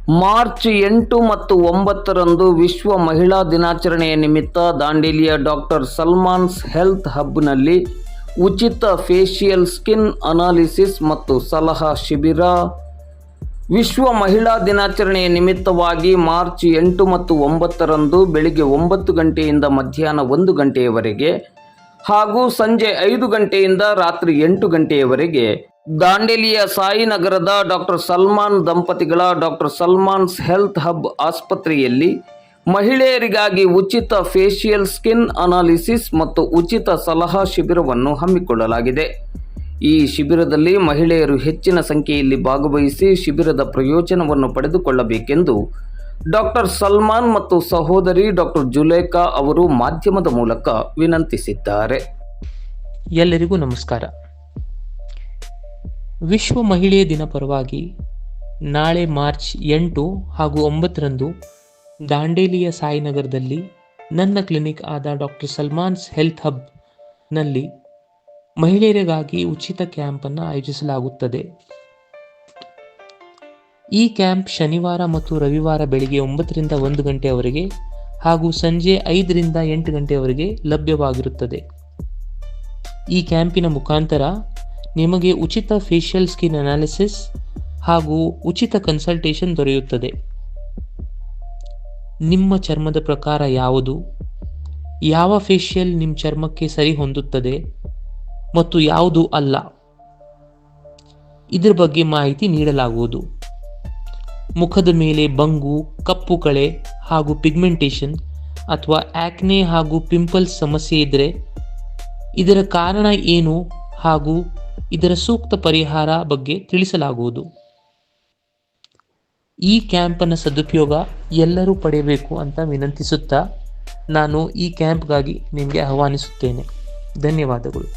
March 8 ಮತ್ತು 9ರಂದು ವಿಶ್ವ ಮಹಿಳಾ ದಿನಾಚರಣೆಯ ನಿಮಿತ್ತ ದಾಂಡೇಲಿಯ ಡಾಕ್ಟರ್ ಸಲ್ಮಾನ್ಸ್ ಹೆಲ್ತ್ ಹಬ್ನಲ್ಲಿ ಉಚಿತ ಫೇಶಿಯಲ್ ಸ್ಕಿನ್ ಅನಾಲಿಸಿಸ್ ಮತ್ತು ಸಲಹಾ ಶಿಬಿರ. ವಿಶ್ವ ಮಹಿಳಾ ದಿನಾಚರಣೆಯ ನಿಮಿತ್ತವಾಗಿ ಮಾರ್ಚ್ 8 ಮತ್ತು 9ರಂದು ಬೆಳಿಗ್ಗೆ 9 ಗಂಟೆಯಿಂದ ಮಧ್ಯಾಹ್ನ 1 ಗಂಟೆಯವರೆಗೆ ಹಾಗೂ ಸಂಜೆ 5 ಗಂಟೆಯಿಂದ ರಾತ್ರಿ 8 ಗಂಟೆಯವರೆಗೆ ದಾಂಡೇಲಿಯ ಸಾಯಿನಗರದ ಡಾಕ್ಟರ್ ಸಲ್ಮಾನ್ ದಂಪತಿಗಳ ಡಾಕ್ಟರ್ ಸಲ್ಮಾನ್ಸ್ ಹೆಲ್ತ್ ಹಬ್ ಆಸ್ಪತ್ರೆಯಲ್ಲಿ ಮಹಿಳೆಯರಿಗಾಗಿ ಉಚಿತ ಫೇಶಿಯಲ್ ಸ್ಕಿನ್ ಅನಾಲಿಸಿಸ್ ಮತ್ತು ಉಚಿತ ಸಲಹಾ ಶಿಬಿರವನ್ನು ಹಮ್ಮಿಕೊಳ್ಳಲಾಗಿದೆ. ಈ ಶಿಬಿರದಲ್ಲಿ ಮಹಿಳೆಯರು ಹೆಚ್ಚಿನ ಸಂಖ್ಯೆಯಲ್ಲಿ ಭಾಗವಹಿಸಿ ಶಿಬಿರದ ಪ್ರಯೋಜನವನ್ನು ಪಡೆದುಕೊಳ್ಳಬೇಕೆಂದು ಡಾಕ್ಟರ್ ಸಲ್ಮಾನ್ ಮತ್ತು ಸಹೋದರಿ ಡಾಕ್ಟರ್ ಜುಲೇಖಾ ಅವರು ಮಾಧ್ಯಮದ ಮೂಲಕ ವಿನಂತಿಸಿದ್ದಾರೆ. ಎಲ್ಲರಿಗೂ ನಮಸ್ಕಾರ. ವಿಶ್ವ ಮಹಿಳೆಯ ದಿನ ಪರವಾಗಿ ನಾಳೆ ಮಾರ್ಚ್ 8 ಹಾಗೂ 9ರಂದು ದಾಂಡೇಲಿಯ ಸಾಯಿನಗರದಲ್ಲಿ ನನ್ನ ಕ್ಲಿನಿಕ್ ಆದ ಡಾಕ್ಟರ್ ಸಲ್ಮಾನ್ಸ್ ಹೆಲ್ತ್ ಹಬ್ನಲ್ಲಿ ಮಹಿಳೆಯರಿಗಾಗಿ ಉಚಿತ ಕ್ಯಾಂಪನ್ನು ಆಯೋಜಿಸಲಾಗುತ್ತದೆ. ಈ ಕ್ಯಾಂಪ್ ಶನಿವಾರ ಮತ್ತು ರವಿವಾರ ಬೆಳಿಗ್ಗೆ 9ರಿಂದ 1 ಗಂಟೆಯವರೆಗೆ ಹಾಗೂ ಸಂಜೆ 5ರಿಂದ 8 ಗಂಟೆಯವರೆಗೆ ಲಭ್ಯವಾಗಿರುತ್ತದೆ. ಈ ಕ್ಯಾಂಪಿನ ಮುಖಾಂತರ ನಿಮಗೆ ಉಚಿತ ಫೇಶಿಯಲ್ ಸ್ಕಿನ್ ಅನಾಲಿಸಿಸ್ ಹಾಗೂ ಉಚಿತ ಕನ್ಸಲ್ಟೇಷನ್ ದೊರೆಯುತ್ತದೆ. ನಿಮ್ಮ ಚರ್ಮದ ಪ್ರಕಾರ ಯಾವುದು, ಯಾವ ಫೇಶಿಯಲ್ ನಿಮ್ಮ ಚರ್ಮಕ್ಕೆ ಸರಿ ಹೊಂದುತ್ತದೆ ಮತ್ತು ಯಾವುದು ಅಲ್ಲ, ಇದರ ಬಗ್ಗೆ ಮಾಹಿತಿ ನೀಡಲಾಗುವುದು. ಮುಖದ ಮೇಲೆ ಬಂಗು, ಕಪ್ಪು ಕಳೆ ಹಾಗೂ ಪಿಗ್ಮೆಂಟೇಷನ್ ಅಥವಾ ಆಕ್ನೆ ಹಾಗೂ ಪಿಂಪಲ್ಸ್ ಸಮಸ್ಯೆ ಇದ್ದರೆ ಇದರ ಕಾರಣ ಏನು ಹಾಗೂ ಇದರ ಸೂಕ್ತ ಪರಿಹಾರ ಬಗ್ಗೆ ತಿಳಿಸಲಾಗುವುದು. ಈ ಕ್ಯಾಂಪನ್ನು ಸದುಪಯೋಗ ಎಲ್ಲರೂ ಪಡೆಯಬೇಕು ಅಂತ ವಿನಂತಿಸುತ್ತಾ ನಾನು ಈ ಕ್ಯಾಂಪ್ಗಾಗಿ ನಿಮಗೆ ಆಹ್ವಾನಿಸುತ್ತೇನೆ. ಧನ್ಯವಾದಗಳು.